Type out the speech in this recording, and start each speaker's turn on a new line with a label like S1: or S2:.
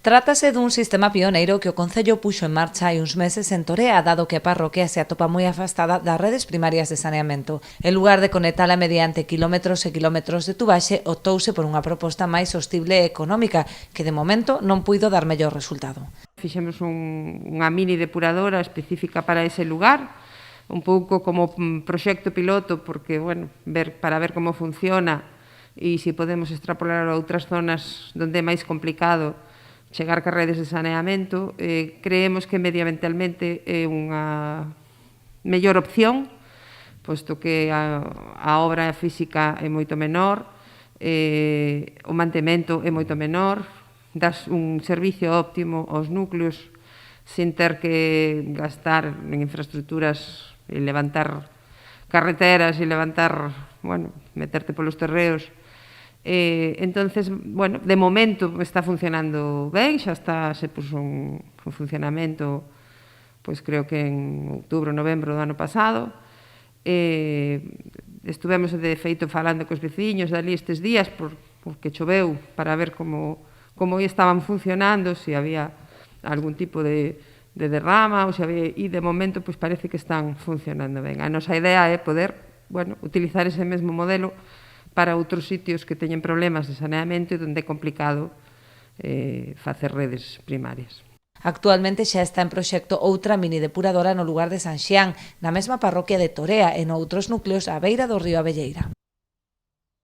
S1: Trátase dun sistema pioneiro que o Concello puxo en marcha hai uns meses en Torea, dado que a parroquia se atopa moi afastada das redes primarias de saneamento. En lugar de conectala mediante quilómetros e quilómetros de tubaxe, optouse por unha proposta máis sostible e económica, que de momento non puido dar mellor resultado.
S2: Fixemos unha mini depuradora específica para ese lugar, un pouco como proxecto piloto, porque, bueno, para ver como funciona e se podemos extrapolar a outras zonas onde é máis complicado chegar ca redes de saneamento. Creemos que medioambientalmente é unha mellor opción, posto que a obra física é moito menor, o mantemento é moito menor, das un servicio óptimo aos núcleos sin ter que gastar en infraestructuras e levantar carreteras e levantar, bueno, meterte polos terreos. Entonces, bueno, de momento está funcionando ben, xa se puso un funcionamento, pois creo que en outubro, novembro do ano pasado. Estivemos de feito falando cos veciños dali estes días porque choveu para ver como estaban funcionando, se había algún tipo de derrama ou se había, e de momento pois parece que están funcionando ben. A nosa idea é poder, bueno, utilizar ese mesmo modelo para outros sitios que teñen problemas de saneamento e onde é complicado facer redes primarias.
S1: Actualmente xa está en proxecto outra mini depuradora no lugar de San Xián, na mesma parroquia de Torea e noutros núcleos á beira do río Abelleira.